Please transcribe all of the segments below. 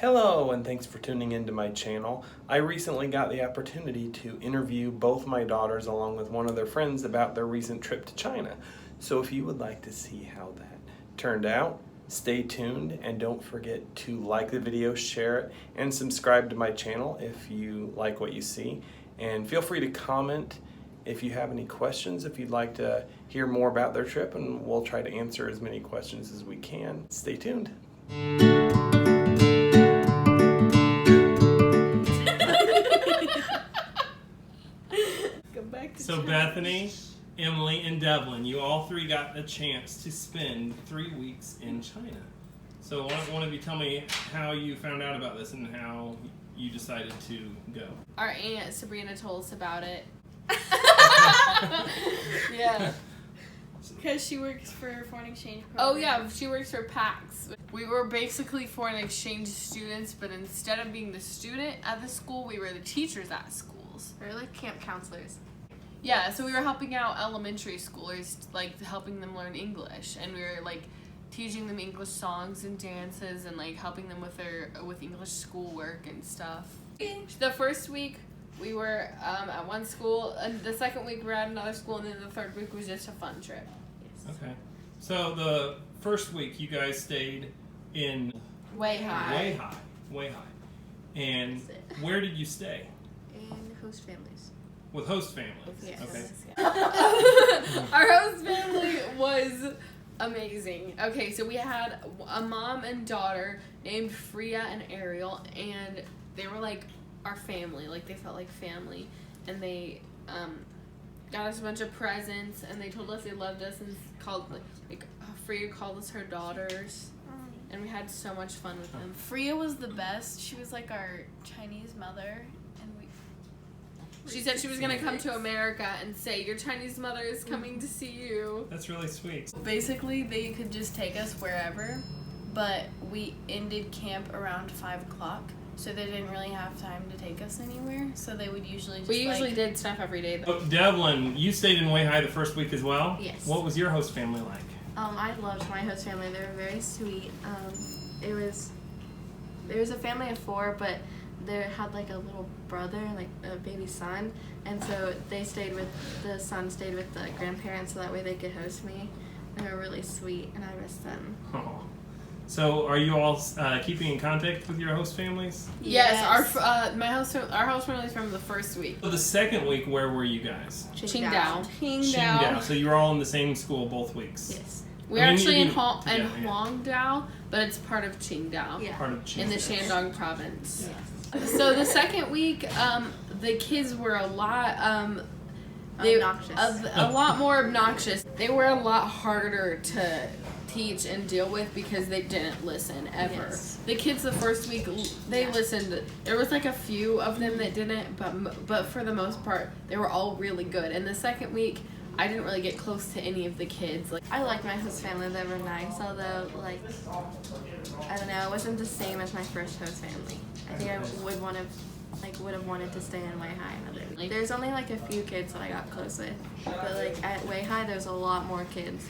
Hello, and thanks for tuning into my channel. I recently got the opportunity to interview both my daughters along with one of their friends about their recent trip to China. So if you would like to see how that turned out, stay tuned and don't forget to like the video, share it, and subscribe to my channel if you like what you see. And feel free to comment if you have any questions, if you'd like to hear more about their trip, and we'll try to answer as many questions as we can. Stay tuned. So Bethany, Emily, and Devlin, you all three got the chance to spend 3 weeks in China. So why don't one of you tell me how you found out about this and how you decided to go? Our aunt Sabrina told us about it. Yeah. Because she works for foreign exchange Oh program. yeah, she works for PAX. We were basically foreign exchange students, but instead of being the student at the school, we were the teachers at schools. We're like camp counselors. Yeah, so we were helping out elementary schoolers, like helping them learn English, and we were like teaching them English songs and dances, and like helping them with English schoolwork and stuff. The first week we were at one school, and the second week we were at another school, and then the third week was just a fun trip. Yes. Okay. So the first week you guys stayed in Weihai. Weihai. And where did you stay? In host families. With host families. Yes. Okay. Our host family was amazing. Okay, so we had a mom and daughter named Freya and Ariel, and they were like our family. Like, they felt like family, and they got us a bunch of presents, and they told us they loved us, and called like Freya called us her daughters, and we had so much fun with them. Freya was the best. She was like our Chinese mother. She said she was going to come to America and say, your Chinese mother is coming to see you. That's really sweet. Basically, they could just take us wherever, but we ended camp around 5 o'clock, so they didn't really have time to take us anywhere, so they would usually just We usually did stuff every day, though. Oh, Devlin, you stayed in Weihai the first week as well? Yes. What was your host family like? I loved my host family. They were very sweet. There was a family of 4, but they had like a little brother and like a baby son, and so the son stayed with the grandparents so that way they could host me. They were really sweet, and I miss them. Oh. So are you all keeping in contact with your host families? Yes, our host family is from the first week. So the second week, where were you guys? Qingdao. Qingdao. So you were all in the same school both weeks? Yes. We're actually in together, Huangdao, but it's part of Qingdao. Yeah. Part of Qingdao. In the Shandong province. Yes. So the second week, the kids were a lot Obnoxious. a lot more obnoxious. They were a lot harder to teach and deal with because they didn't listen ever. Yes. The kids the first week, they listened. There was like a few of them that didn't, but for the most part, they were all really good. And the second week, I didn't really get close to any of the kids. Like, I liked my host family. They were nice, although like I don't know, it wasn't the same as my first host family. I think I would have wanted to stay in Weihai. There's only like a few kids that I got close with, but like at Weihai there's a lot more kids.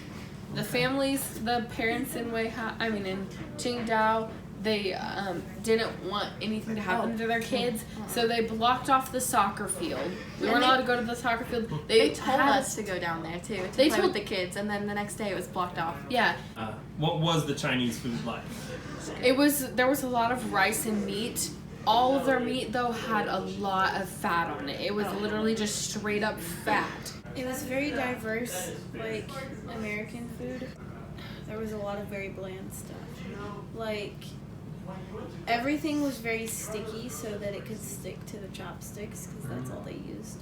the parents in in Qingdao, they didn't want anything to happen to their kids, so they blocked off the soccer field. We weren't allowed to go to the soccer field. They told us to go down there too to play with the kids, and then the next day it was blocked off. Yeah. What was the Chinese food like? There was a lot of rice and meat. All of their meat though had a lot of fat on it. It was literally just straight up fat. It was very diverse, like American food. There was a lot of very bland stuff. Like, everything was very sticky so that it could stick to the chopsticks because that's all they used.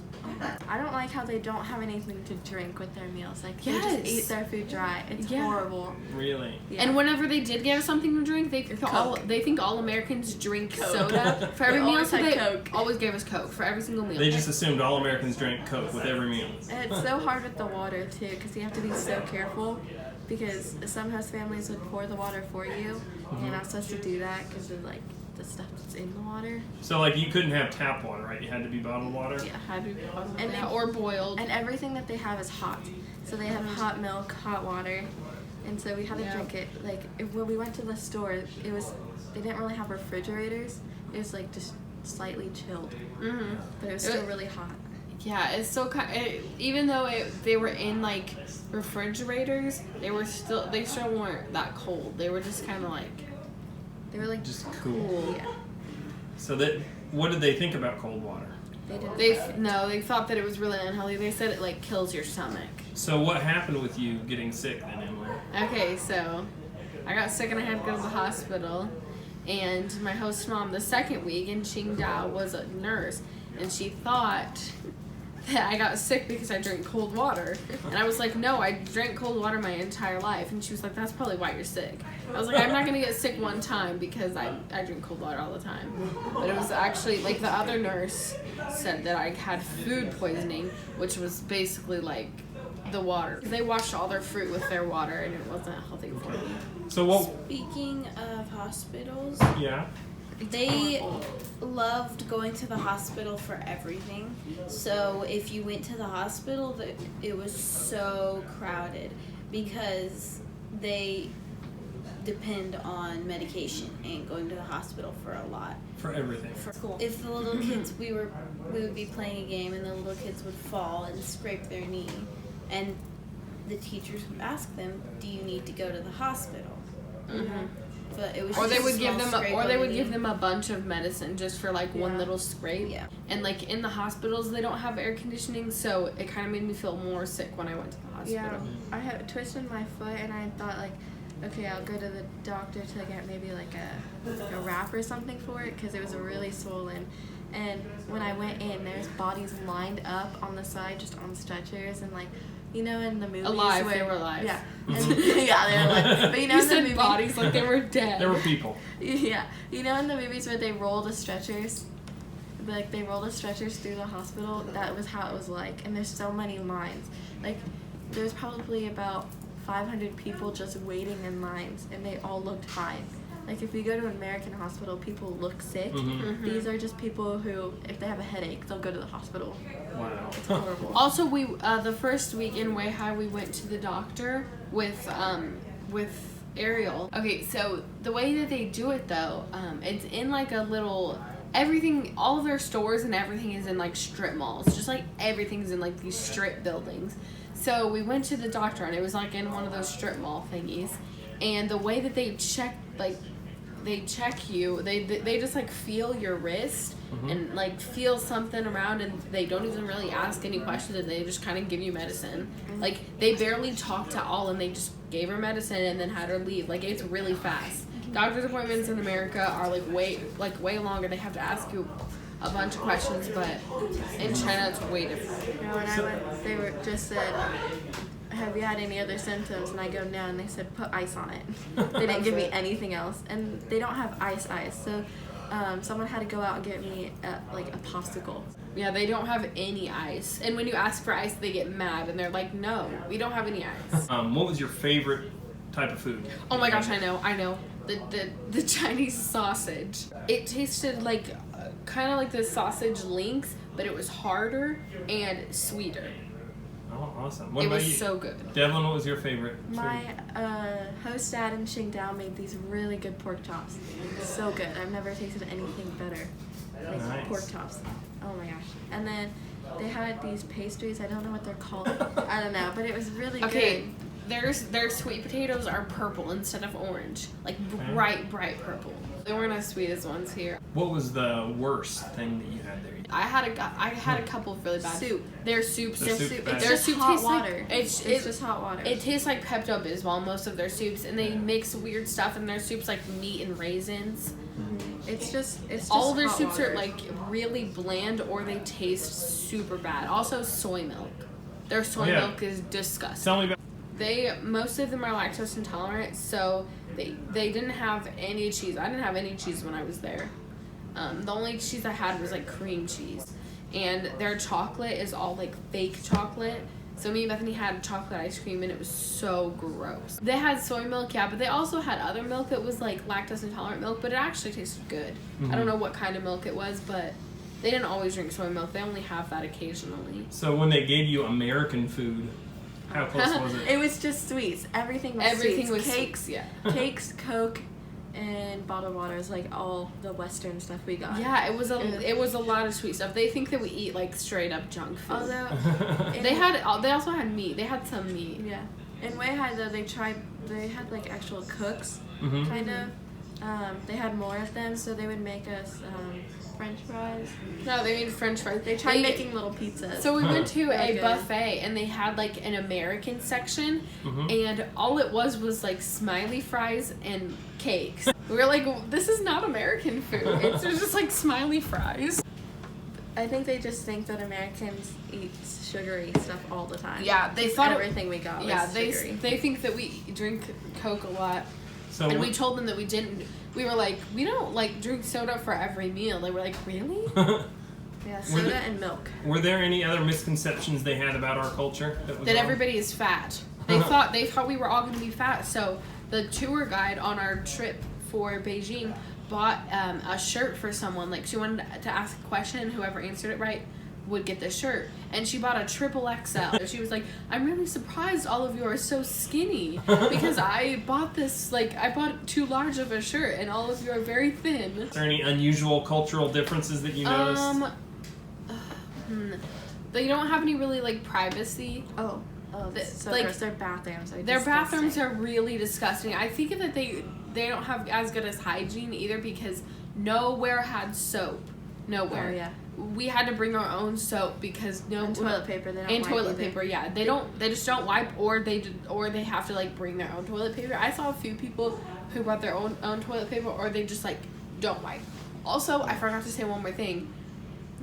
I don't like how they don't have anything to drink with their meals. Like, they Yes. just eat their food dry. It's horrible. Really? Yeah. And whenever they did give us something to drink, they think all Americans drink soda for every meal, so they always gave us Coke for every single meal. They just assumed all Americans drank Coke with every meal. And it's so hard with the water too, because you have to be so careful. Because some host families would pour the water for you, and you're not supposed to do that because of like the stuff that's in the water. So like you couldn't have tap water, right? You had to be bottled water? Yeah. had to be And or boiled. And everything that they have is hot. So they have hot milk, hot water, and so we had to drink it. Like when we went to the store, it was they didn't really have refrigerators. It was like just slightly chilled, but it was still really hot. Yeah, it's still even though they were in like refrigerators, they still weren't that cold. They were just kind of like they were like just cool. Yeah. So what did they think about cold water? They thought that it was really unhealthy. They said it like kills your stomach. So what happened with you getting sick then, Emily? Okay, so I got sick and I had to go to the hospital. And my host mom, the second week in Qingdao, was a nurse, and she thought that I got sick because I drank cold water. And I was like, no, I drank cold water my entire life. And she was like, that's probably why you're sick. I was like, I'm not going to get sick one time because I drink cold water all the time. But it was actually, like, the other nurse said that I had food poisoning, which was basically like the water. They washed all their fruit with their water, and it wasn't healthy for me. So what? Speaking of hospitals, Yeah. they loved going to the hospital for everything. So if you went to the hospital, it was so crowded because they depend on medication and going to the hospital for a lot. For everything. For school. If the little kids, we would be playing a game and the little kids would fall and scrape their knee, and the teachers would ask them, "Do you need to go to the hospital?" But it was Or just they would a give small them, scrape or on they the would knee. give them a bunch of medicine just for like one little scrape. Yeah. And like in the hospitals, they don't have air conditioning, so it kind of made me feel more sick when I went to the hospital. Yeah, I had twisted my foot, and I thought like, okay, I'll go to the doctor to get maybe like a wrap or something for it because it was really swollen. And when I went in, there's bodies lined up on the side, just on stretchers, and like, you know, in the movies Alive, where they were alive. Yeah, and, yeah, they were alive. But you know, You in the said movies, bodies like they were dead. There were people. Yeah, you know, in the movies where they roll the stretchers, like they roll the stretchers through the hospital. That was how it was like, and there's so many lines. Like, there's probably about 500 people just waiting in lines, and they all looked fine. Like, if you go to an American hospital, people look sick. These are just people who, if they have a headache, they'll go to the hospital. Wow. It's horrible. Also, we the first week in Weihai, we went to the doctor with Ariel. Okay, so the way that they do it though, it's in like a little everything. All of their stores and everything is in like strip malls. Just like everything's in like these strip buildings. So we went to the doctor, and it was like in one of those strip mall thingies. And the way that they check you, they just like feel your wrist and like feel something around, and they don't even really ask any questions, and they just kind of give you medicine. Like, they barely talked at all, and they just gave her medicine and then had her leave. Like, it's really fast. Doctor's appointments in America are like way longer. They have to ask you a bunch of questions, but in China it's way different. You know, when I went, they were just said, have you had any other symptoms? And I go, no, and they said, put ice on it. They didn't give me anything else, and they don't have ice, so someone had to go out and get me like a popsicle. Yeah, they don't have any ice, and when you ask for ice, they get mad, and they're like, no, we don't have any ice. What was your favorite type of food? Oh my gosh, I know. The Chinese sausage. It tasted like kind of like the sausage links, but it was harder and sweeter. Oh, awesome. What It about was you? so good. Devlin, what was your favorite food? My host dad in Qingdao made these really good pork chops. So good. I've never tasted anything better. Like Nice. pork chops. Oh my gosh. And then they had these pastries. I don't know what they're called. I don't know, but it was really Okay, good. their sweet potatoes are purple instead of orange, like bright purple. They weren't as sweet as ones here. What was the worst thing that you had there? I had a couple of really bad Soup. Their soups. The soup It's bag. Their just soup hot tastes like- water. it's just hot water. It tastes like Pepto-Bismol, most of their soups, and they mix weird stuff in their soups like meat and raisins. It's just All of their hot soups water. are like really bland, or they taste super bad. Also, soy milk. Their soy yeah. milk is disgusting. Tell me about. Most of them are lactose intolerant, so they didn't have any cheese. I didn't have any cheese when I was there. The only cheese I had was like cream cheese, and their chocolate is all like fake chocolate. So me and Bethany had chocolate ice cream, and it was so gross. They had soy milk, yeah, but they also had other milk that was like lactose intolerant milk, but it actually tasted good. I don't know what kind of milk it was, but they didn't always drink soy milk. They only have that occasionally. So when they gave you American food, how close was it? It was just sweets. Everything was Everything sweets. was cakes, sweets, cakes, Coke, and bottled water is like all the Western stuff we got. Yeah, it was a lot of sweet stuff. They think that we eat like straight up junk food. Although they also had meat. They had some meat. yeah, in Weihai though they had like actual cooks kind of. They had more of them, so they would make us French fries. No, they made French fries. They tried making little pizzas. So we went to a good. buffet, and they had like an American section, and all it was like smiley fries and cakes. We were like, this is not American food. It's just like smiley fries. I think they just think that Americans eat sugary stuff all the time. Yeah, they thought everything we got was sugary. They think that we drink Coke a lot. So and we told them that we didn't. We were like, we don't like drink soda for every meal. They were like, really? Yeah, soda and milk. Were there any other misconceptions they had about our culture? That everybody is fat. They thought we were all going to be fat. So the tour guide on our trip for Beijing bought a shirt for someone. Like she wanted to ask a question, whoever answered it right would get the shirt, and she bought a XXL. She was like, I'm really surprised all of you are so skinny because I bought too large of a shirt and all of you are very thin. Is there any unusual cultural differences that you noticed? They don't have any really like privacy. So like, gross. Their bathrooms are Their disgusting. bathrooms are really disgusting. I think that they don't have as good as hygiene either because nowhere had soap. Nowhere. Oh, yeah. We had to bring our own soap because And toilet paper. They don't and wipe toilet either. paper. Yeah, they don't. They just don't wipe, or they have to like bring their own toilet paper. I saw a few people who brought their own toilet paper, or they just like don't wipe. Also, I forgot to say one more thing.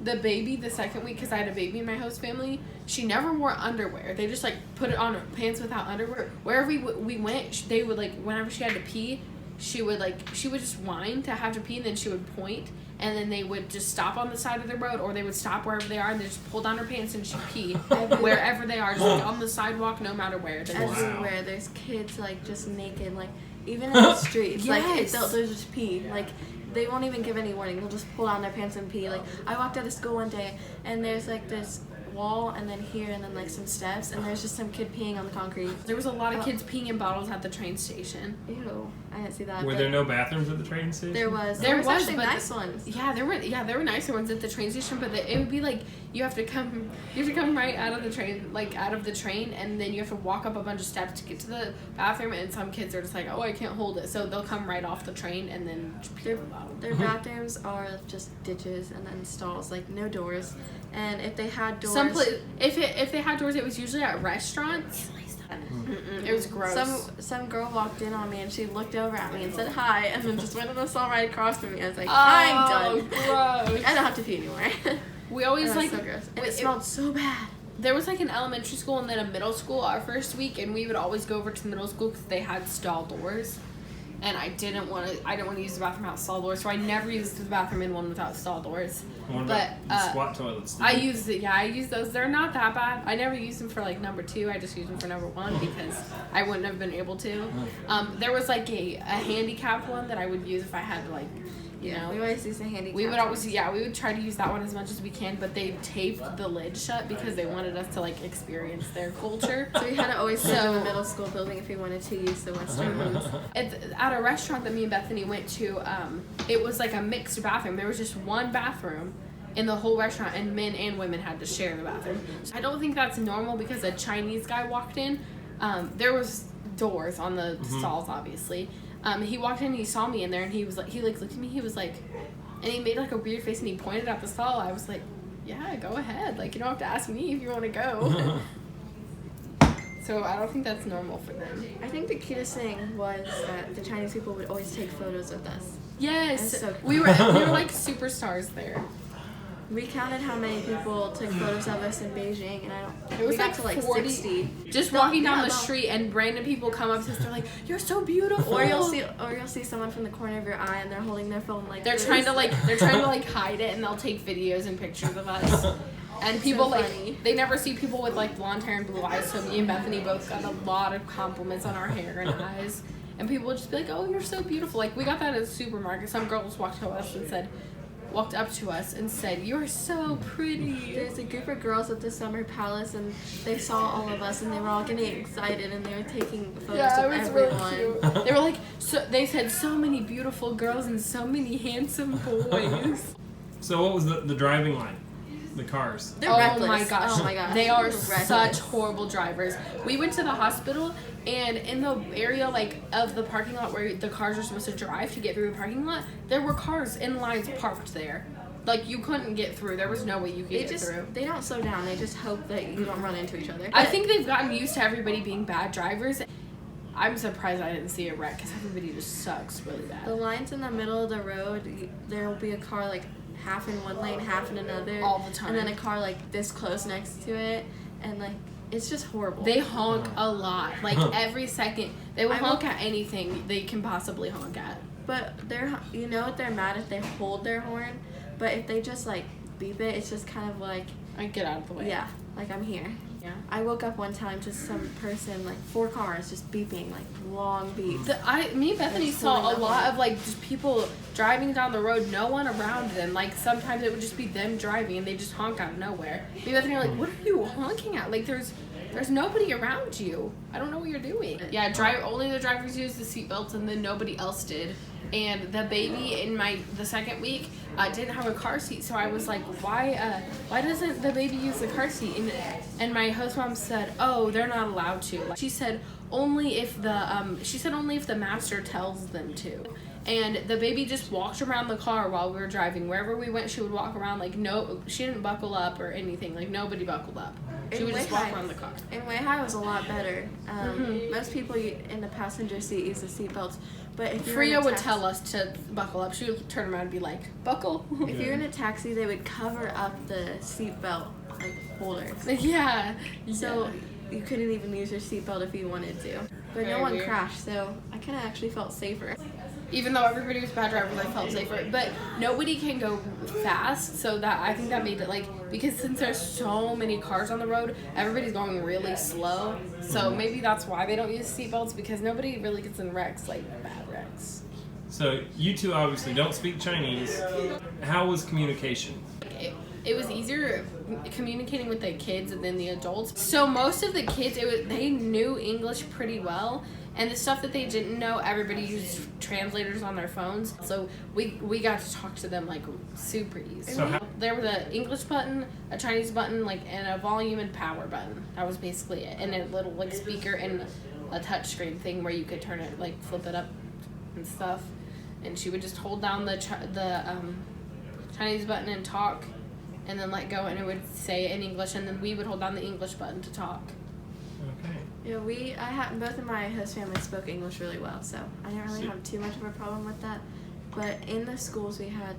The baby, the second week, because I had a baby in my host family, she never wore underwear. They just like put it on her pants without underwear. Wherever we went, they would like whenever she had to pee, she would just whine to have to pee, and then she would point. And then they would just stop on the side of the road, or they would stop wherever they are, and they just pull down her pants and she'd pee wherever they are, just like on the sidewalk, no matter where. Everywhere, there's kids like just naked, like even in the streets, Yes. like they'll just pee, like they won't even give any warning. They'll just pull down their pants and pee. Like I walked out of school one day, and there's like this wall, and then here, and then like some steps, and there's just some kid peeing on the concrete. There was a lot of kids peeing in bottles at the train station. Ew, I didn't see that. Were there no bathrooms at the train station? There was. There There was was, actually but nice ones. Yeah, there were nicer ones at the train station, but it would be like you have to come right out of the train, and then you have to walk up a bunch of steps to get to the bathroom. And some kids are just like, oh, I can't hold it, so they'll come right off the train and then pee in the bottle. Their bathrooms are just ditches and then stalls, like no doors. And if they had doors, If they had doors, it was usually at restaurants. It was gross. some girl walked in on me and she looked over at me and said hi, and then just went in the stall right across from me. I was like, I'm done. Gross. I don't have to pee anymore. We always That was like so gross. And it smelled so bad. There was like an elementary school and then a middle school our first week, and we would always go over to the middle school because they had stall doors. And I didn't want to use the bathroom without stall doors, so I never used the bathroom in one without stall doors. What But about squat toilets? I use those. They're not that bad. I never used them for like number 2. I just used them for number 1 because I wouldn't have been able to. There was like a handicapped one that I would use if I had to like, you know. We always use a handy. We would always, we would try to use that one as much as we can, but they taped the lid shut because they wanted us to like experience their culture. So we had to always sit in the middle school building if we wanted to use the Western ones. At a restaurant that me and Bethany went to, it was like a mixed bathroom. There was just one bathroom in the whole restaurant, and men and women had to share the bathroom. So I don't think that's normal because a Chinese guy walked in. There was doors on the stalls, obviously. He walked in and he saw me in there, and he looked at me, he was like, and he made like a weird face and he pointed at the stall. I was like, yeah, go ahead. Like, you don't have to ask me if you want to go. So I don't think that's normal for them. I think the cutest thing was that the Chinese people would always take photos with us. Yes, That's so cool. we were like superstars there. We counted how many people took photos of us in Beijing, and It was we got like to like 40. 60. Just No, walking down yeah, the no. street, and random people come up to us. They're like, "You're so beautiful." Or you'll see someone from the corner of your eye, and they're holding their phone like They're this. trying to hide it, and they'll take videos and pictures of us. And people so funny. they never see people with like blonde hair and blue eyes. So me and Bethany both got a lot of compliments on our hair and eyes. And people would just be like, "Oh, you're so beautiful." Like we got that at a supermarket. Some girls walked to us and said, walked up to us and said, "You're so pretty." There's a group of girls at the summer palace, and they saw all of us, and they were all getting excited, and they were taking photos of everyone. Really cute. They were like, they said so many beautiful girls and so many handsome boys. So what was the driving like? The cars? They're Oh reckless. my gosh. Oh my gosh. They are Reckless. such horrible drivers. We went to the hospital, and in the area like of the parking lot where the cars are supposed to drive to get through the parking lot, there were cars in lines parked there. Like you couldn't get through. There was no way you could get through. They don't slow down. They just hope that you don't run into each other. I think they've gotten used to everybody being bad drivers. I'm surprised I didn't see a wreck because everybody just sucks really the bad. lines in the middle of the road, there will be a car like half in one lane, half in another. All the time. And then a car like this close next to it. And like, it's just horrible. They honk a lot. Like every second. They will honk at anything they can possibly honk at. But they're, you know what, they're mad if they hold their horn. But if they just like beep it, it's just kind of like, I get out of the way. yeah, like I'm here. Yeah. I woke up one time to some person, like 4 cars just beeping, like long beeps. Me and Bethany That's saw a pulling lot up. of like just people driving down the road, no one around them. Like sometimes it would just be them driving and they just honk out of nowhere. Me and Bethany are like, "What are you honking at? Like there's nobody around you. I don't know what you're doing." Yeah, only the drivers used the seatbelts and then nobody else did. And the baby in the second week didn't have a car seat, so I was like, why doesn't the baby use the car seat? And my host mom said, "Oh, they're not allowed to." Like, she said only if the master tells them to. And the baby just walked around the car while we were driving. Wherever we went, she would walk around like she didn't buckle up or anything. Like nobody buckled up. She would just walk around the car. In Weihai was a lot better. Most people in the passenger seat use the seatbelts, but if you're Freya in a would taxi, tell us to buckle up. She would turn around and be like, "Buckle." if you're in a taxi, they would cover up the seatbelt like holders, Yeah. so you couldn't even use your seatbelt if you wanted to. But Very no one weird. crashed, so I kind of actually felt safer. Even though everybody was bad drivers, I felt safer. But nobody can go fast, so that I think that made it because since there's so many cars on the road, everybody's going really slow. So maybe that's why they don't use seatbelts, because nobody really gets in wrecks, like bad wrecks. So you two obviously don't speak Chinese. How was communication? It was easier communicating with the kids than the adults. So most of the kids, they knew English pretty well. And the stuff that they didn't know, everybody used translators on their phones. So we got to talk to them like super easy. So There was an English button, a Chinese button, and a volume and power button. That was basically it. And a little speaker and a touch screen thing where you could turn it, flip it up and stuff. And she would just hold down the Chinese button and talk, and then let go, and it would say it in English, and then we would hold down the English button to talk. Okay. Yeah, both of my host families spoke English really well, so I didn't really have too much of a problem with that. But in the schools, we had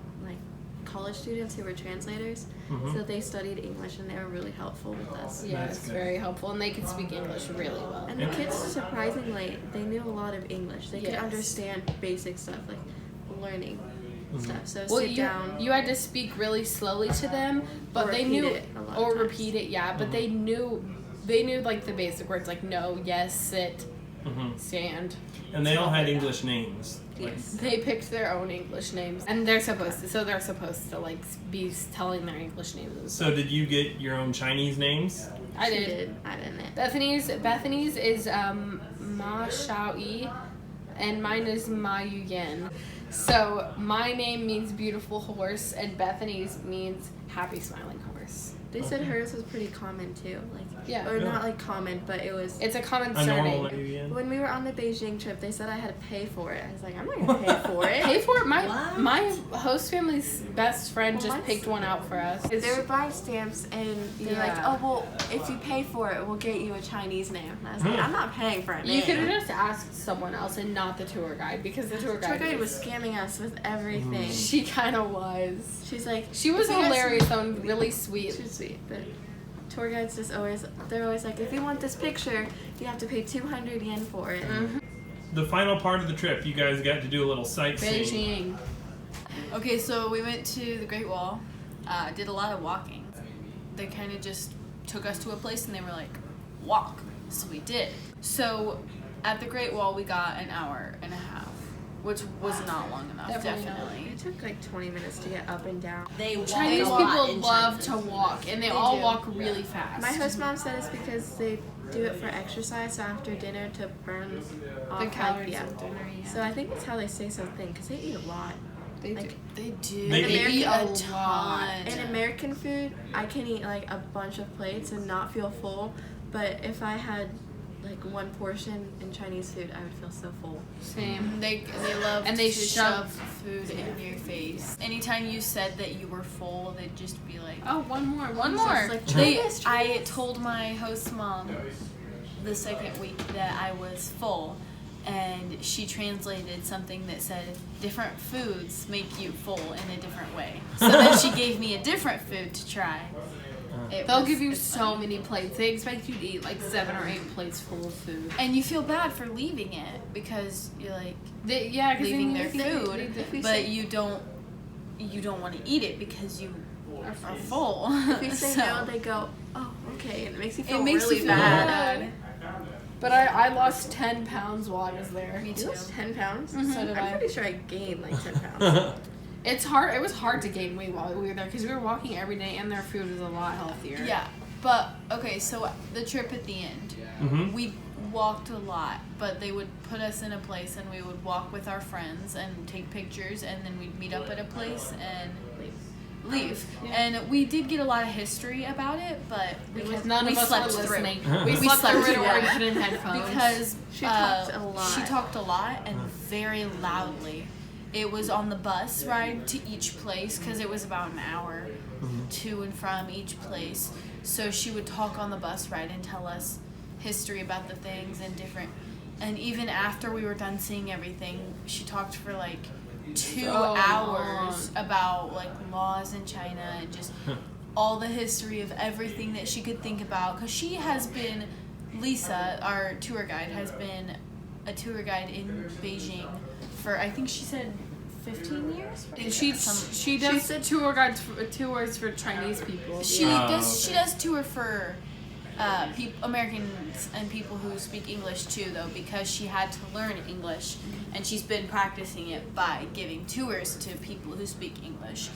college students who were translators, so they studied English and they were really helpful with us. Yeah, That's it's good. very helpful, and they could speak English really well. And the kids, surprisingly, they knew a lot of English. They could Yes. understand basic stuff like learning stuff. So Well, sit down. you had to speak really slowly to them, but Or they repeat knew it a lot of times. repeat it. Yeah, but they knew the basic words like no, yes, sit, stand. And they all had English names. Yes. They picked their own English names, and they're supposed to be telling their English names. And So stuff. did you get your own Chinese names? I She did. I didn't. Bethany's is Ma Xiao Yi, and mine is Ma Yu Yan. So my name means beautiful horse, and Bethany's means happy smiling horse. They said hers was pretty common too. Yeah. Or not common, but it was. It's a common A normal surname. name. When we were on the Beijing trip, they said I had to pay for it. I was like, I'm not gonna pay for it. Pay for it. What? My host family's best friend Well, just mine's- picked one out for us. They were buying stamps, and they're like, Yeah. "Oh well, if you pay for it, we'll get you a Chinese name." And I was like, "I'm not paying for a name." You could have just asked someone else and not the tour guide, because the tour The tour guide guide was scamming us with everything. She kind of was. She's like, She was "If you guys-" hilarious though, and really sweet. She was sweet, but tour guides they're always like, if you want this picture, you have to pay 200 yen for it. The final part of the trip, you guys got to do a little sightseeing. Beijing. Okay, so we went to the Great Wall, did a lot of walking. They kind of just took us to a place and they were like, walk. So we did. So at the Great Wall, we got an hour and a half which was not long enough. Definitely It took like 20 minutes to get up and down. They walk Chinese a lot people in love China. to walk, and they They all do. walk really fast. My host mom said it's because they do it for exercise, so after dinner to burn off the like, calories yeah. of dinner. Yeah. So I think that's how they stay so thin, because they eat a lot. they like, do. They do. They They eat a ton. lot. In American food, I can eat like a bunch of plates and not feel full, but if I had like one portion in Chinese food, I would feel so full. Same. They love And they to shove- food in your face. Anytime you said that you were full, they'd just be like, Oh, one more. one more. like, I told my host mom the second week that I was full, and she translated something that said different foods make you full in a different way. So then she gave me a different food to try. They'll give you so many plates. They expect you to eat like 7 or 8 plates full of food. And you feel bad for leaving it because you're like Yeah, because leaving their food, but you don't want to eat it because you are full. If you say So- no, they go, oh, okay, and it makes you feel It makes really you feel bad. bad. But I lost 10 pounds while I was there. Me You too. lost 10 pounds? So did I'm I. pretty sure I gained like 10 pounds. It's hard. It was hard to gain weight while we were there because we were walking every day, and their food is a lot healthier. Yeah, but okay, so the trip at the end, Mhm. we walked a lot, but they would put us in a place and we would walk with our friends and take pictures, and then we'd meet up at a place and leave. And we did get a lot of history about it, but Because none we of us slept were through. listening. We We slept slept through it through or we it. put in headphones. Because She talked a lot. She talked a lot and very loudly. It was on the bus ride to each place because it was about an hour to and from each place. So she would talk on the bus ride and tell us history about the things and different. And even after we were done seeing everything, she talked for like 2 So hours about like laws in China and just all the history of everything that she could think about. Because she has been, Lisa, our tour guide, has been a tour guide in Beijing for, I think she said 15 years? And she does tours for Chinese people. She Oh, does tour for Americans and people who speak English too, though, because she had to learn English, and she's been practicing it by giving tours to people who speak English.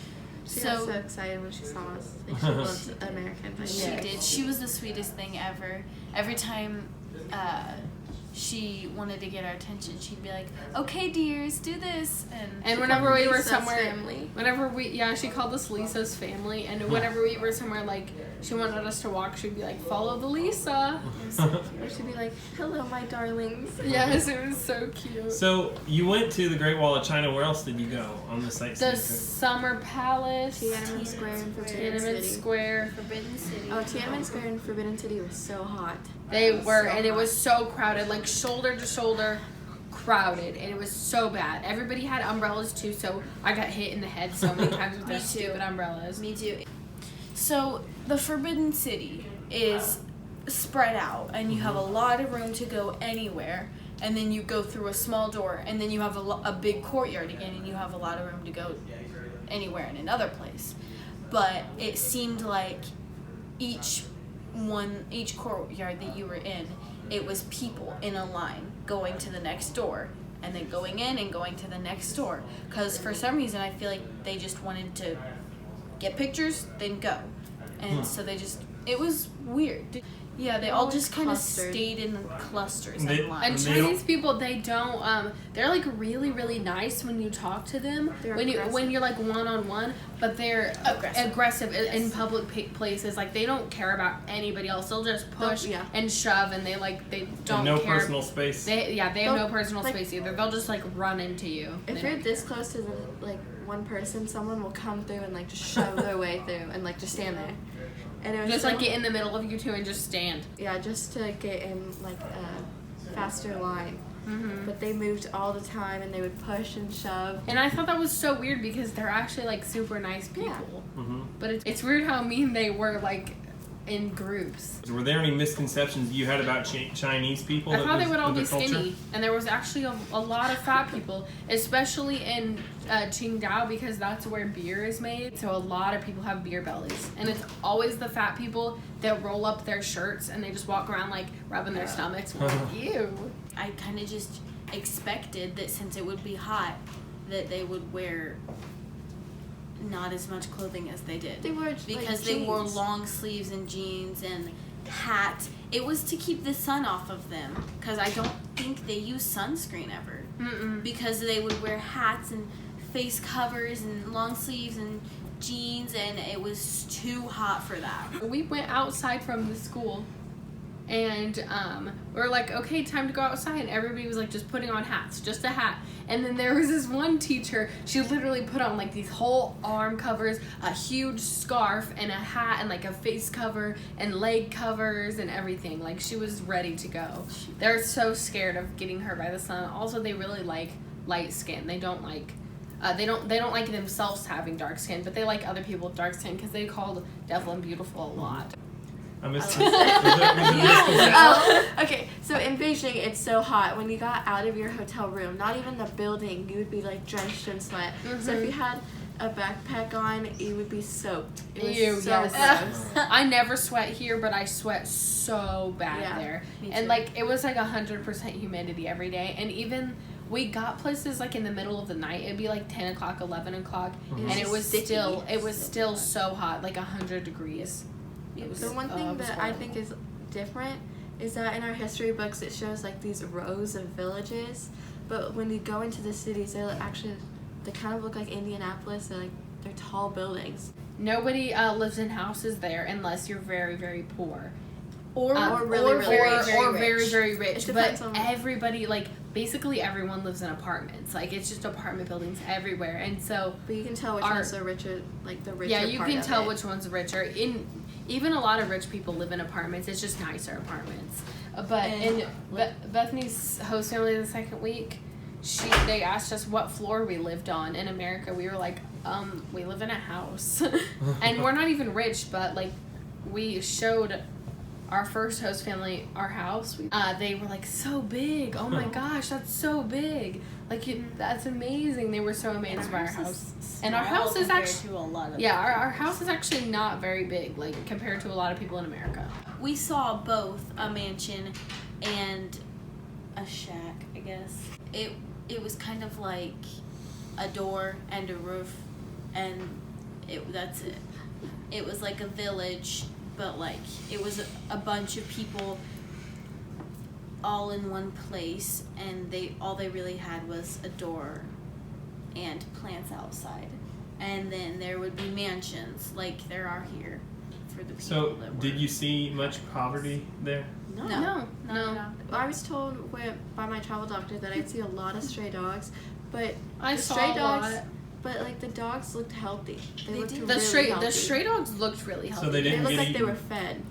She got so excited when she saw us. Like, she loved Americans. She did. She was the sweetest thing ever. Every time she wanted to get our attention, she'd be like, "Okay, dears, do this." And whenever we were Lisa's somewhere, family. she called us Lisa's family. And whenever we were somewhere, like she wanted us to walk, she'd be like, "Follow the Lisa." Or she'd be like, hello, my darlings. Yes, it was so cute. So you went to the Great Wall of China. Where else did you go on the sightseeing The trip? Summer Palace, Tiananmen Square and Forbidden Tiananmen City. Square. Forbidden City. Oh, Tiananmen Square and Forbidden City was so hot. They were, so and it hot. was so crowded, like shoulder to shoulder, crowded, and it was so bad. Everybody had umbrellas too, so I got hit in the head so many times with their Me too. stupid umbrellas. Me too. So the Forbidden City is spread out, and you have a lot of room to go anywhere. And then you go through a small door, and then you have a big courtyard again, and you have a lot of room to go anywhere in another place. But it seemed like each courtyard that you were in, it was people in a line going to the next door, and then going in and going to the next door. Because for some reason, I feel like they just wanted to get pictures, then go. And so it was weird. Yeah, they all just kind of clustered. stayed in clusters They- and lines. And They don't- Chinese people, they don't. They're like really, really nice when you talk to them. They're when aggressive. you're like one on one, but they're aggressive in public places. Like they don't care about anybody else. They'll just push yeah. and shove, and they don't no care. personal space. They have They'll, no personal like- space either. They'll just like run into you. If They you're don't- this close to one person, someone will come through and like just shove their way through and like just stand there. And it was just so, like get in the middle of you two and just stand. yeah, just to get in like a faster line. Mm-hmm. But they moved all the time, and they would push and shove. And I thought that was so weird because they're actually like super nice people. Yeah. Mm-hmm. But it's weird how mean they were like in groups. Were there any misconceptions you had about Chinese people? I that thought they was- would all with be the culture? skinny, and there was actually a lot of fat people, especially in Qingdao because that's where beer is made. So a lot of people have beer bellies, and it's always the fat people that roll up their shirts and they just walk around like rubbing their stomachs. Like, ew. I kind of just expected that since it would be hot, that they would wear not as much clothing as they did. They wore because they wore long sleeves and jeans and hats. It was to keep the sun off of them, because I don't think they use sunscreen ever. Because they would wear hats and face covers and long sleeves and jeans, and it was too hot for that. We went outside from the school, and we were like, okay, time to go outside, and everybody was like just putting on hats, just a hat. And then there was this one teacher, she literally put on like these whole arm covers, a huge scarf, and a hat, and like a face cover and leg covers and everything. Like, she was ready to go. They're so scared of getting hurt by the sun. Also, they really like light skin. They don't like they don't like themselves having dark skin, but they like other people with dark skin, because they called Devlin beautiful a lot. I missed Okay, so in Beijing, it's so hot. When you got out of your hotel room, not even the building, you would be like drenched in sweat. So if you had a backpack on, you would be soaked. It was so gross. I never sweat here, but I sweat so bad there. And like, it was like 100% humidity every day. And even we got places like in the middle of the night. It'd be like 10 o'clock, 11 o'clock, and it was still so hot, like 100 degrees. The one thing that I think is different is that in our history books it shows like these rows of villages, but when you go into the cities, they kind of look like Indianapolis. They're tall buildings. Nobody lives in houses there unless you're very, very poor. Or very very rich. But everybody, like, basically everyone lives in apartments. Like, it's just apartment buildings everywhere. And so, but you can tell which ones are richer, like the richer. Yeah, you part can of tell it. which one's richer. Even a lot of rich people live in apartments. It's just nicer apartments. But in Bethany's host family the second week, they asked us what floor we lived on in America. We were like, we live in a house. And we're not even rich, but like, we showed our first host family our house. They were like, so big. Oh my gosh, that's so big. Like, that's amazing. They were so amazed by our house. And our house is actually our house is actually not very big, like, compared to a lot of people in America. We saw both a mansion and a shack, I guess. It was kind of like a door and a roof, and that's it. It was like a village, but like it was a bunch of people all in one place, and all they really had was a door and plants outside. And then there would be mansions like there are here for the people. So, did you see much poverty there? No. I was told by my travel doctor that I'd see a lot of stray dogs, but I the saw stray a dogs, lot. But like the dogs looked healthy. They looked The really healthy. stray dogs looked really healthy. So they didn't looked get like eaten? they were fed.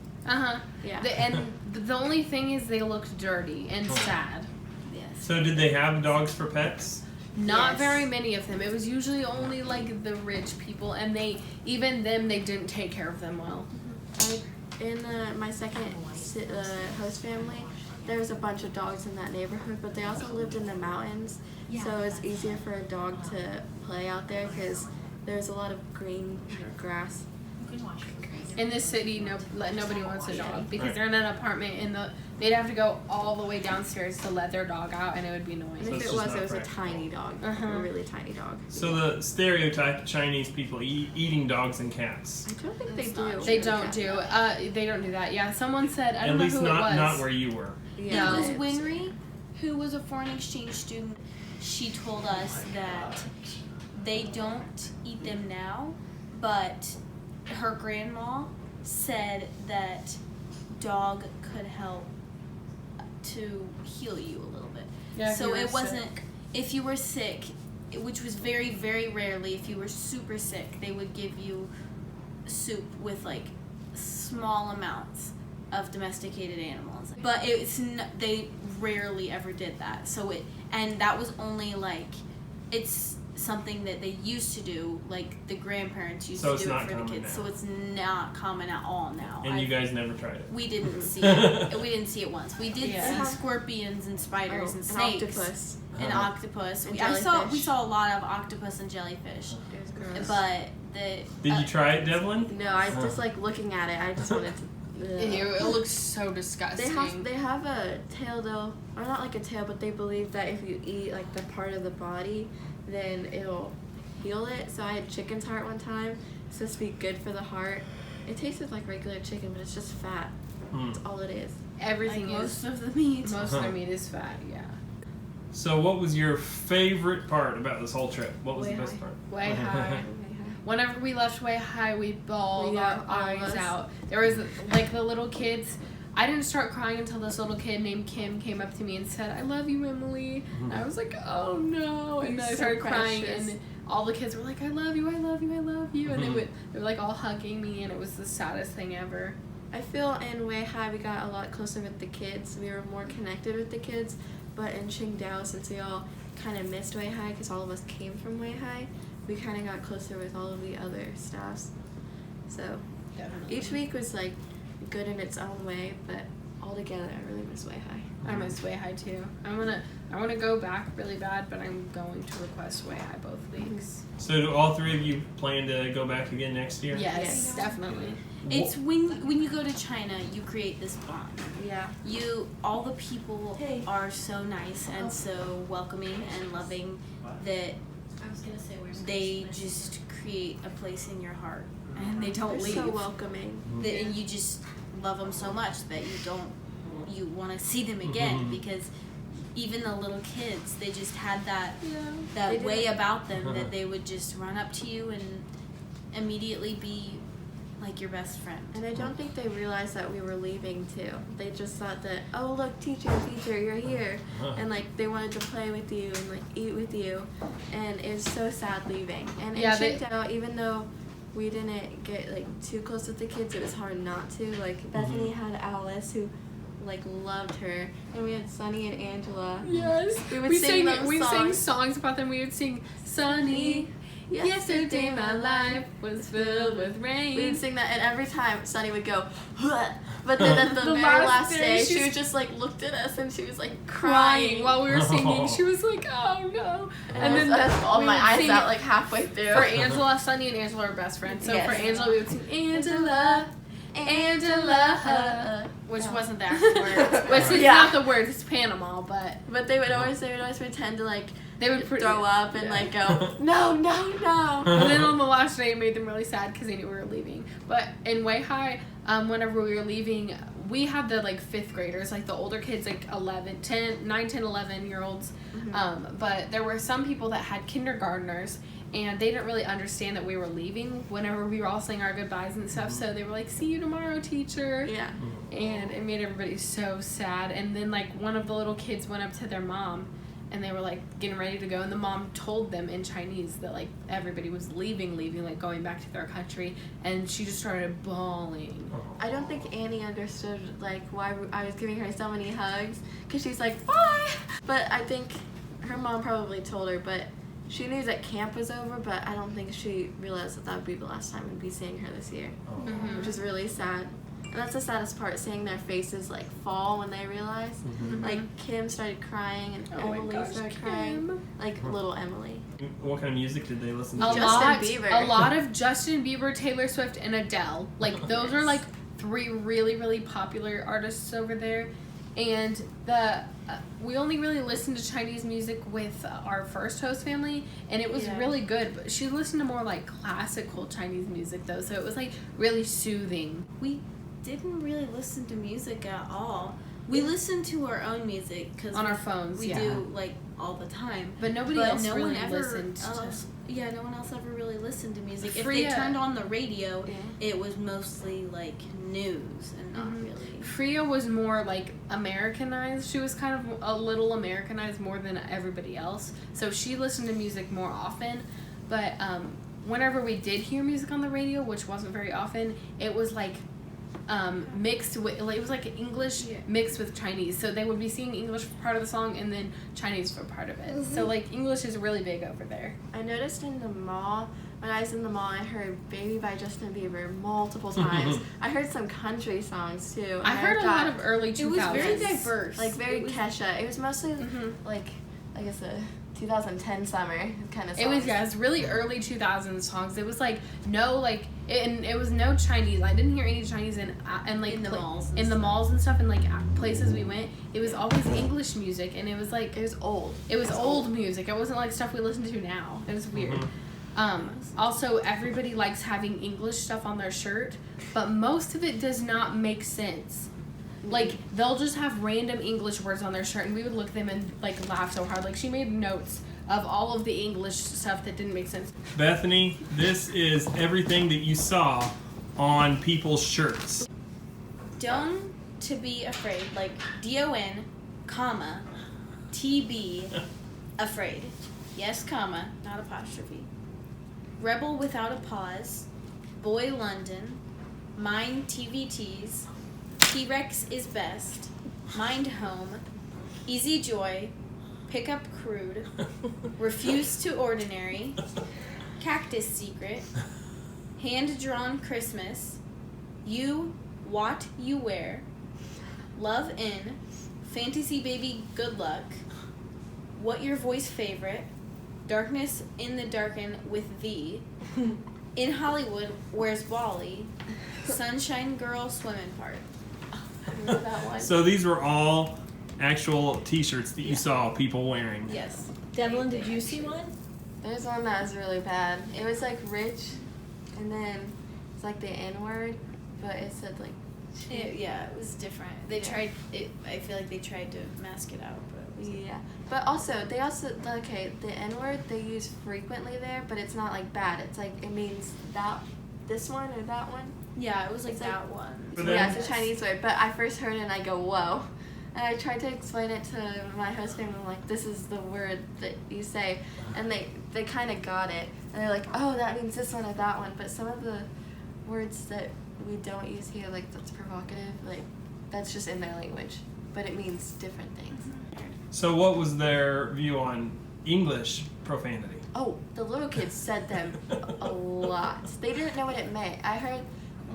Yeah. And the only thing is they looked dirty and sad. Yes. So did they have dogs for pets? Not Yes. very many of them. It was usually only like the rich people, and they didn't take care of them well. In my second host family, there was a bunch of dogs in that neighborhood, but they also lived in the mountains, so it's easier for a dog to play out there because there's a lot of green grass. In this city, nobody wants a dog because they're in an apartment, and they'd have to go all the way downstairs to let their dog out, and it would be annoying. And So if it's it just was not a tiny dog, a really tiny dog. So the stereotype of Chinese people eating dogs and cats. I don't think they That's do. not They don't do. They don't do that. Yeah, someone said. I At don't know least who it was. not where you were. Yeah. It was Winry, who was a foreign exchange student. She told us that they don't eat them now, but her grandma said that dog could help to heal you a little bit. Yeah, if so you were it wasn't sick. if you were sick, which was very, very rarely. If you were super sick, they would give you soup with like small amounts of domesticated animals. But they rarely ever did that. And that was only like, it's something that they used to do, like the grandparents used So to it's do it not for the common kids. now. So it's not common at all now. And you guys never tried it. We didn't see it. We didn't see it once. We did Yeah. see scorpions and spiders and An snakes. octopus. And octopus. And We jellyfish. saw a lot of octopus and jellyfish. It was gross. But Did you try it, Devlin? No, I just like looking at it. I just wanted to Ew, it looks so disgusting. They have a tail though, or not like a tail, but they believe that if you eat like the part of the body, then it'll heal it. So I had chicken's heart one time. It's supposed to be good for the heart. It tasted like regular chicken, but it's just fat. That's all it is. Everything Like is. most of the meat. Most of the meat is fat, yeah. So, what was your favorite part about this whole trip? What was the best part? Way high. Whenever we left Way High, we bawled our eyes out. There was, like, the little kids. I didn't start crying until this little kid named Kim came up to me and said, "I love you, Emily." And I was like, "Oh, no." And then I started crying, and all the kids were like, "I love you, I love you, I love you." And they were, like, all hugging me, and it was the saddest thing ever. I feel in Way High we got a lot closer with the kids. We were more connected with the kids. But in Qingdao, since we all kind of missed Way High because all of us came from Way High, we kind of got closer with all of the other staffs. So Definitely. each week was like good in its own way, but all together I really miss Way High. I miss Way High too. I wanna go back really bad, but I'm going to request Way High both weeks. So, do all three of you plan to go back again next year? Yes, definitely. It's when you go to China, you create this bond. Yeah. All the people are so nice and so welcoming and loving that they just create a place in your heart and they don't They're leave. so welcoming. And you just love them so much that you want to see them again because even the little kids, they just had that way about them that they would just run up to you and immediately be like your best friend. And I don't think they realized that we were leaving too. They just thought that, oh look, teacher, you're here. And like they wanted to play with you and like eat with you. And it was so sad leaving. And it checked out, even though we didn't get like too close with the kids, it was hard not to. Like Bethany had Alice who like loved her, and we had Sunny and Angela. Yes. We sang songs about them. We would sing Sunny. Yesterday my life was filled with rain. We would sing that, and every time Sunny would go, "Huh." But then at the very last day, she was just like looked at us and she was like crying while we were singing. She was like, "Oh no!" And then I had all my eyes out like halfway through. For Angela, Sunny and Angela are best friends. So for Angela, we would sing Angela, which wasn't the actual words. But it's not the words. It's Panama, but they would always pretend to like. They would throw up and like go, no. And then on the last day, it made them really sad because they knew we were leaving. But in Way High, whenever we were leaving, we had the like 5th graders, like the older kids, like 9, 10, 11-year-olds. But there were some people that had kindergartners, and they didn't really understand that we were leaving whenever we were all saying our goodbyes and stuff. So they were like, "See you tomorrow, teacher." Yeah. And it made everybody so sad. And then like one of the little kids went up to their mom, and they were like getting ready to go, and the mom told them in Chinese that like everybody was leaving, like going back to their country, and she just started bawling. I don't think Annie understood like why I was giving her so many hugs, because she's like, bye. But I think her mom probably told her, but she knew that camp was over, but I don't think she realized that would be the last time we'd be seeing her this year, which is really sad. And that's the saddest part, seeing their faces like fall when they realize. Like Kim started crying and Emily started crying. Like little Emily. What kind of music did they listen to? A lot of Justin Bieber, Taylor Swift, and Adele. Like those are like 3 really, really popular artists over there. And we only really listened to Chinese music with our first host family, and it was really good. But she listened to more like classical Chinese music though, so it was like really soothing. We didn't really listen to music at all. We listened to our own music because on our phones. We do like all the time. But nobody else really listened to. Yeah, no one else ever really listened to music. If they turned on the radio, it was mostly like news and not really. Freya was more like Americanized. She was kind of a little Americanized more than everybody else. So she listened to music more often. But whenever we did hear music on the radio, which wasn't very often, it was like mixed with, like, it was like English mixed with Chinese. So they would be singing English for part of the song and then Chinese for part of it. So like English is really big over there. I noticed in the mall, when I was in the mall, I heard Baby by Justin Bieber multiple times. I heard some country songs too. I heard a lot of early 2000s. It was very diverse. Like very Kesha. It was mostly like, I guess a 2010 summer kind of songs. It was really early 2000s songs. It was like no like and it was no Chinese. I didn't hear any Chinese in like In the malls and in the stuff. malls and stuff and like places we went. It was always English music and it was like It was old. it was old music. It wasn't like stuff we listen to now. It was weird. Mhm. Also, everybody likes having English stuff on their shirt, but most of it does not make sense. Like, they'll just have random English words on their shirt, and we would look at them and, like, laugh so hard. Like, she made notes of all of the English stuff that didn't make sense. Bethany, this is everything that you saw on people's shirts. Don't to be afraid, like DON, comma, TB, afraid. Yes, comma, not apostrophe. Rebel without a pause. Boy London. Mind TVTs. T-Rex is best. Mind home. Easy joy. Pickup crude. Refuse to ordinary. Cactus secret. Hand drawn Christmas. You what you wear. Love in. Fantasy baby good luck. What your voice favorite. Darkness in the darken with thee. In Hollywood, where's Wally? Sunshine girl swimming part. Remember that one? So these were all actual t-shirts that you saw people wearing. Yes. Devlin, did you see one? There's one that was really bad. It was like rich, and then it's like the N-word, but it said like. It was different. They Yeah. tried it. I feel like they tried to mask it out, but it was Yeah, but also the N-word they use frequently there, but it's not like bad. It's like it means this one or that one. yeah, it was like It's like- that one. For Yeah, them? it's a Chinese word, but I first heard it and I go, whoa. And I tried to explain it to my host family, I'm like, this is the word that you say. And they kind of got it. And they're like, oh, that means this one or that one. But some of the words that we don't use here, like that's provocative, like that's just in their language. But it means different things. So what was their view on English profanity? Oh, the little kids said them a lot. They didn't know what it meant. I heard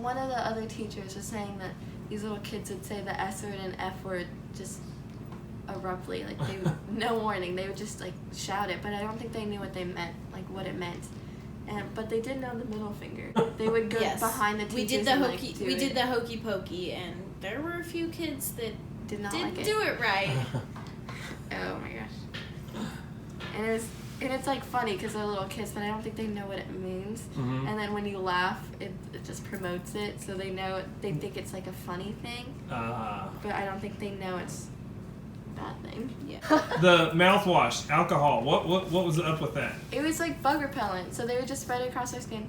one of the other teachers was saying that these little kids would say the S word and F word just abruptly, like they would, no warning. They would just like shout it, but I don't think they knew what they meant, like what it meant. But they did know the middle finger. They would go Yes. behind the teachers We did the and hokey. like, do We it. did the hokey pokey, and there were a few kids that Did not didn't like do it right. Oh my gosh. And it's like funny because they're little kids, but I don't think they know what it means. Mhm. And then when you laugh, it just promotes it, so they know they think it's like a funny thing, but I don't think they know it's a bad thing. Yeah. The mouthwash, alcohol. What was up with that? It was like bug repellent, so they would just spread it across their skin.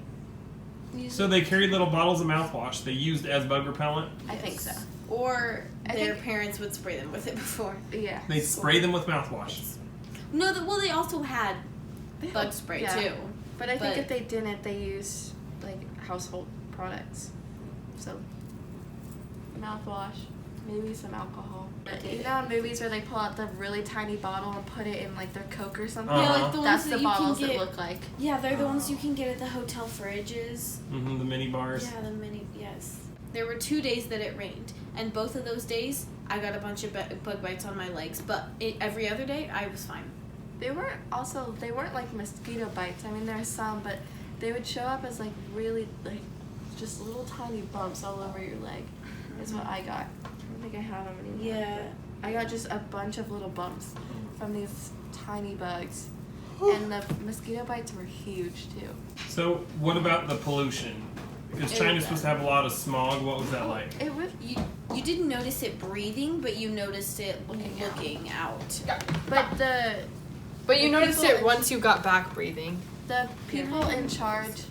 So they carried little bottles of mouthwash they used as bug repellent. I think so. Or I their think- parents would spray them with it before. Yeah. They sprayed them with mouthwash. No, well, they also had bug spray Yeah. too. But I think But- if they didn't, they use like household products. So mouthwash, maybe some alcohol. But you know in movies where they pull out the really tiny bottle and put it in like their Coke or something? Uh-huh. Yeah, like the That's ones the that you can bottles get. that look like. Yeah, they're the ones you can get at the hotel fridges. Mm-hmm, the mini bars. Yeah, the mini. Yes. There were 2 days that it rained, and both of those days I got a bunch of bug bites on my legs. But every other day I was fine. They weren't like mosquito bites. I mean there are some, but they would show up as like really like just little tiny bumps all over your leg. Is what I got. I don't think I have them anymore. Yeah. but I got just a bunch of little bumps from these tiny bugs. And the mosquito bites were huge too. So what about the pollution? Because China's supposed to have a lot of smog. What was that like? It was, You didn't notice it breathing, but you noticed it looking out. but But you The noticed people it once you got back breathing. the people in charge,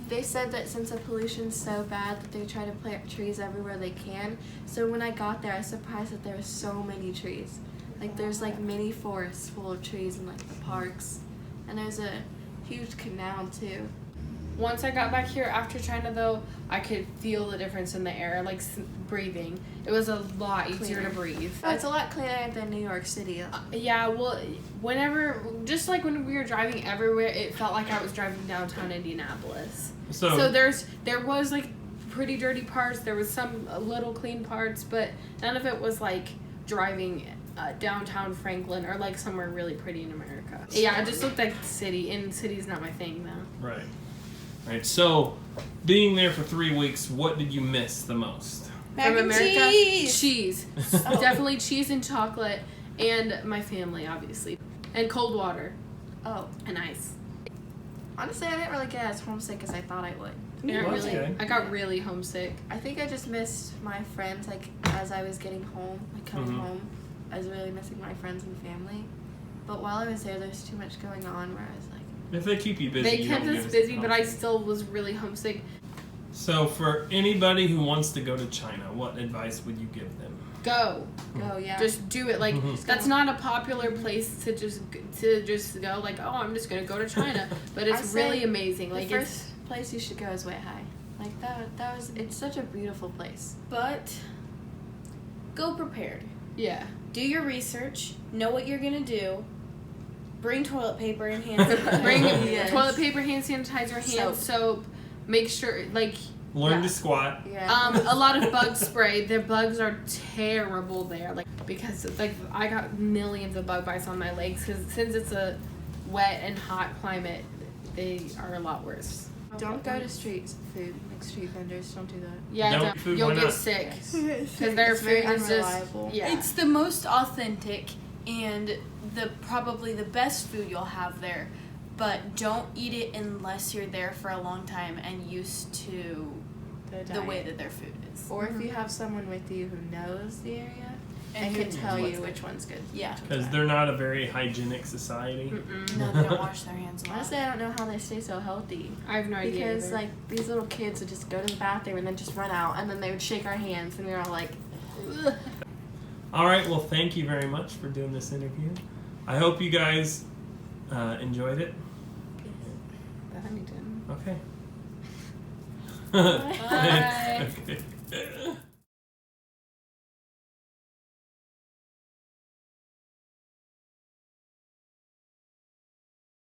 they said that since the pollution's so bad that they try to plant trees everywhere they can. So when I got there, I was surprised that there were so many trees. Like there's like mini forests full of trees in like the parks, and there's a huge canal too. Once I got back here after China, though, I could feel the difference in the air, like breathing. It was a lot easier to breathe. Oh, it's a lot cleaner than New York City. Yeah, well, just like when we were driving everywhere, it felt like I was driving downtown Indianapolis. So there was like pretty dirty parts. There was some little clean parts, but none of it was like driving downtown Franklin or like somewhere really pretty in America. Yeah, I just looked like the city, and city's not my thing though. Right. Right. So, being there for 3 weeks, what did you miss the most? Mac From and America, cheese. cheese. Definitely cheese and chocolate, and my family, obviously, and cold water Oh, and ice. honestly, I didn't really get as homesick as I thought I would. Yeah, Well, that's really, good. I got really homesick. I think I just missed my friends, like, as I was getting home, like, coming Mhm. home. I was really missing my friends and family. But while I was there, there's too much going on where I was like, If they keep you busy, They you kept don't us get busy, but I homesick. still was really homesick. So, for anybody who wants to go to China, what advice would you give them? Go, oh, yeah. just do it. Like Mhm. that's not a popular place to just go. Like, oh, I'm just gonna go to China, but it's I say really amazing. Like the it's first place you should go is Weihai. Like, it's such a beautiful place. But go prepared. yeah. Do your research. Know what you're gonna do. Bring toilet paper and hand sanitizer. Bring Yes. toilet paper, hand sanitizer, hand soap. Make sure, like, Learn Yeah. to squat. Yeah. a lot of bug spray. The bugs are terrible there, like because like I got millions of bug bites on my legs because since it's a wet and hot climate, they are a lot worse. Don't go to street food, like street vendors. Don't do that. Yeah, Don't don't, food, you'll why get not? sick Yes. because their It's very food is just unreliable. yeah. It's the most authentic and probably the best food you'll have there. But don't eat it unless you're there for a long time and used to the way that their food is. Or if you have someone with you who knows the area and who can tell knows you what's which one's good. Yeah. Because they're not a very hygienic society. No, they don't wash their hands a lot. Honestly, I don't know how they stay so healthy. I have no idea Because either. like these little kids would just go to the bathroom and then just run out, and then they would shake our hands, and we were all like, ugh. All right. Well, thank you very much for doing this interview. I hope you guys enjoyed it. Bethany didn't. Okay. Bye. Okay.